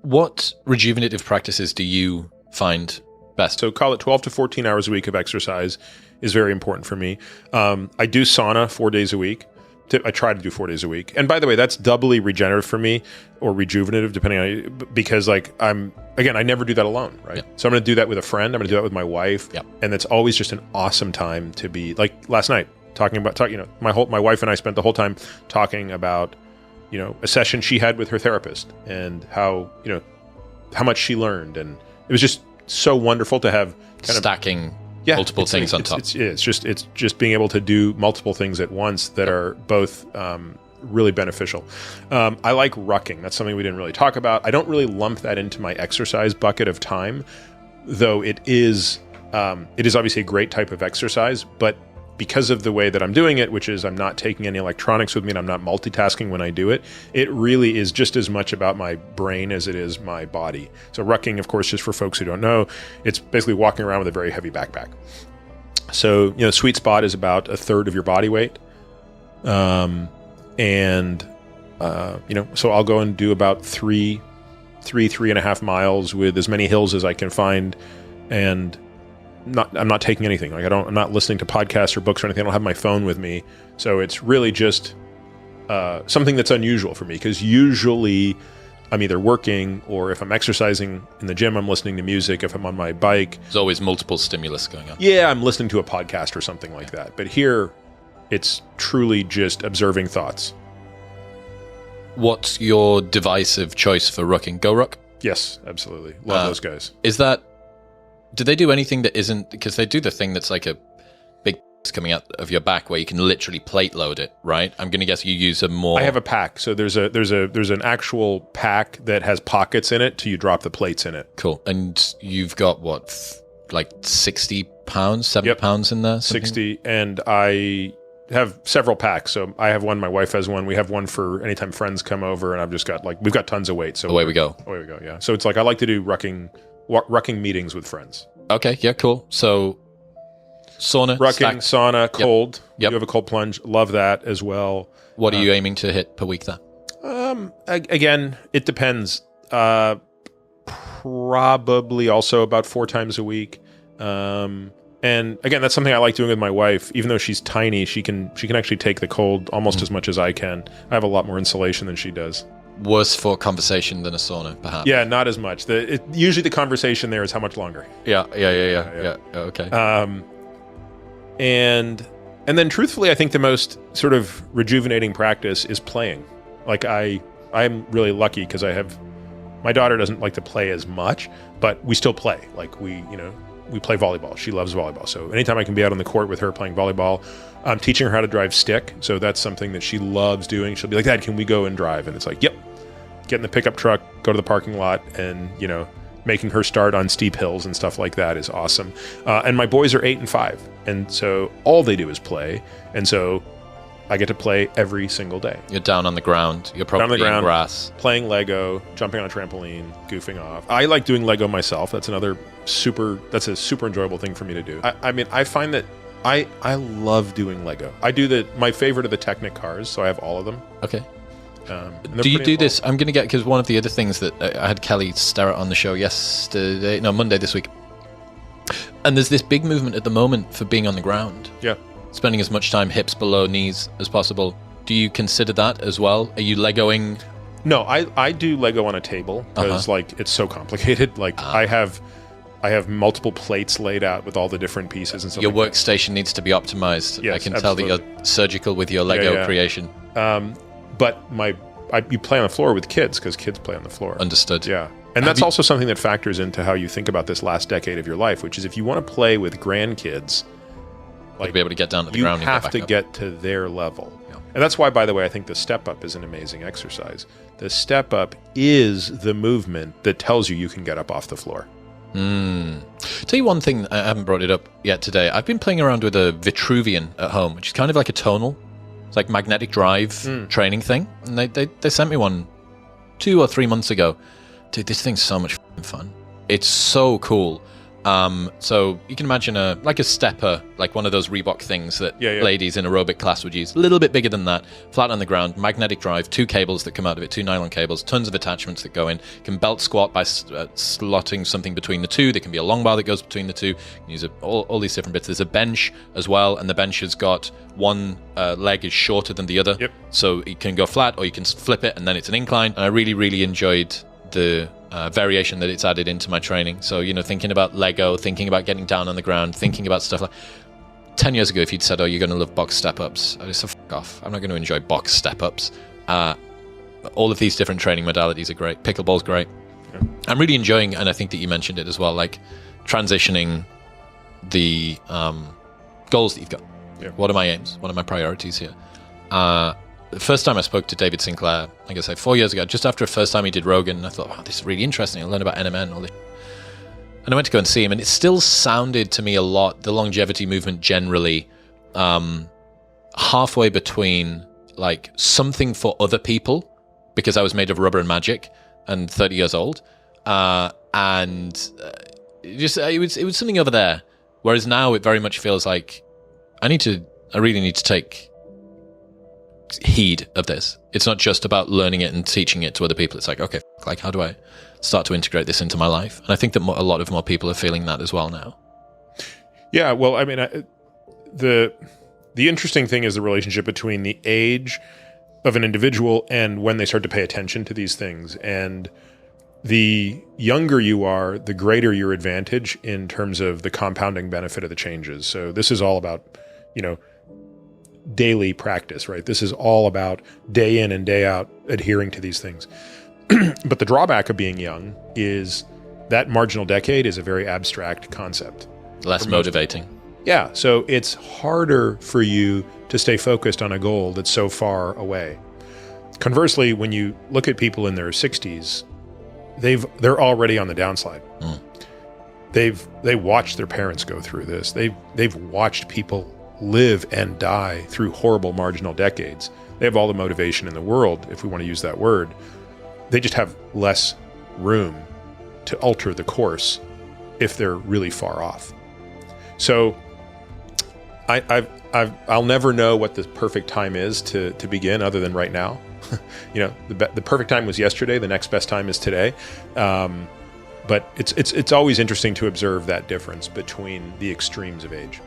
What rejuvenative practices do you find best? So call it 12 to 14 hours a week of exercise is very important for me. I do sauna 4 days a week. I try to do 4 days a week. And by the way, that's doubly regenerative for me, or rejuvenative, depending on, because like I never do that alone, right? So I'm going to do that with a friend. I'm going to do that with my wife. And it's always just an awesome time to be, like last night, my wife and I spent the whole time talking about, a session she had with her therapist and how much she learned. And it was just so wonderful to have stacking multiple things on top. It's just being able to do multiple things at once that are both really beneficial. I like rucking. That's something we didn't really talk about. I don't really lump that into my exercise bucket of time, though it is obviously a great type of exercise, but because of the way that I'm doing it, which is I'm not taking any electronics with me and I'm not multitasking when I do it, it really is just as much about my brain as it is my body. So rucking, of course, just for folks who don't know, it's basically walking around with a very heavy backpack. So, sweet spot is about a third of your body weight. So I'll go and do about 3.5 miles with as many hills as I can find, and I'm not taking anything. Like I'm not listening to podcasts or books or anything. I don't have my phone with me. So it's really just something that's unusual for me, because usually I'm either working, or if I'm exercising in the gym, I'm listening to music. If I'm on my bike, there's always multiple stimulus going on. Yeah, I'm listening to a podcast or something like that. But here, it's truly just observing thoughts. What's your device of choice for rucking? GoRuck? Yes, absolutely. Love those guys. Do they do anything that isn't, because they do the thing that's like a big coming out of your back where you can literally plate load it, right? I'm going to guess you use a more... I have a pack. So there's an actual pack that has pockets in it till you drop the plates in it. Cool. And you've got what, like 60 pounds, 70 pounds in there? Something? 60. And I have several packs. So I have one, my wife has one. We have one for anytime friends come over, and I've just got we've got tons of weight. So away we go. Yeah. So it's like, I like to do rucking meetings with friends. Okay, yeah, cool. So sauna, sauna, cold. You have a cold plunge. Love that as well. What are you aiming to hit per week there? Again, it depends. Probably also about 4 times a week. And again, that's something I like doing with my wife. Even though she's tiny, she can actually take the cold almost as much as I can. I have a lot more insulation than she does. Worse for conversation than a sauna, perhaps. Yeah, not as much. Usually the conversation there is how much longer. Yeah. Okay. And then truthfully, I think the most sort of rejuvenating practice is playing. Like I'm really lucky because my daughter doesn't like to play as much, but we still play. Like we play volleyball. She loves volleyball. So anytime I can be out on the court with her playing volleyball, I'm teaching her how to drive stick. So that's something that she loves doing. She'll be like, Dad, can we go and drive? And it's like, yep. Get in the pickup truck, go to the parking lot, and, making her start on steep hills and stuff like that is awesome. And my boys are 8 and 5. And so all they do is play. And so I get to play every single day. You're down on the ground. You're probably in grass. Playing Lego, jumping on a trampoline, goofing off. I like doing Lego myself. That's a super enjoyable thing for me to do. I find that I love doing Lego. My favorite are the Technic cars, so I have all of them. Okay. Do you do this? I'm going to get, because one of the other things that I had Kelly Starrett on the show Monday this week. And there's this big movement at the moment for being on the ground. Yeah. Spending as much time hips below knees as possible. Do you consider that as well? Are you Legoing? No, I do Lego on a table because it's so complicated. I have multiple plates laid out with all the different pieces and stuff. Your workstation needs to be optimized. Yes, I can tell that you're surgical with your Lego creation. But you play on the floor with kids because kids play on the floor. Understood. Yeah. And that's also something that factors into how you think about this last decade of your life, which is if you want to play with grandkids, to be able to get down to the ground, you have to get to their level. Yeah. And that's why, by the way, I think the step up is an amazing exercise. The step up is the movement that tells you can get up off the floor. Tell you one thing, I haven't brought it up yet today. I've been playing around with a Vitruvian at home, which is kind of like a tonal. It's like magnetic drive training thing. And they sent me one 2 or 3 months ago. Dude, this thing's so much fun. It's so cool. So you can imagine like a stepper, like one of those Reebok things that Yeah. ladies in aerobic class would use. A little bit bigger than that, flat on the ground, magnetic drive, 2 cables that come out of it, 2 nylon cables, tons of attachments that go in. You can belt squat by slotting something between the two. There can be a long bar that goes between the two. You can use all these different bits. There's a bench as well, and the bench has got one leg is shorter than the other. Yep. So you can go flat or you can flip it, and then it's an incline. And I really, really enjoyed the variation that it's added into my training. So, thinking about Lego, thinking about getting down on the ground, thinking about stuff like 10 years ago, if you'd said, oh, you're going to love box step-ups, I'd say, fuck off. I'm not going to enjoy box step-ups. All of these different training modalities are great. Pickleball's great. Yeah. I'm really enjoying, and I think that you mentioned it as well, like transitioning the goals that you've got. Yeah. What are my aims? What are my priorities here? The first time I spoke to David Sinclair, like I say, 4 years ago, just after the first time he did Rogan, I thought, wow, this is really interesting. I'll learn about NMN and all this. And I went to go and see him, and it still sounded to me a lot, the longevity movement generally, halfway between like something for other people, because I was made of rubber and magic and 30 years old, it was something over there. Whereas now it very much feels like I really need to take heed of this. It's not just about learning it and teaching it to other people. It's like, okay, like how do I start to integrate this into my life? And I think that a lot of more people are feeling that as well now. Yeah, well, I mean, the interesting thing is the relationship between the age of an individual and when they start to pay attention to these things. And the younger you are, the greater your advantage in terms of the compounding benefit of the changes. So this is all about, daily practice, right? This is all about day in and day out adhering to these things. But the drawback of being young is that marginal decade is a very abstract concept. Less motivating. Yeah. So it's harder for you to stay focused on a goal that's so far away. Conversely, when you look at people in their 60s, they're already on the downslide. They watched their parents go through this. They've watched people live and die through horrible marginal decades. They have all the motivation in the world, if we want to use that word. They just have less room to alter the course if they're really far off. So I'll never know what the perfect time is to begin other than right now. The perfect time was yesterday. The next best time is today. But it's always interesting to observe that difference between the extremes of age.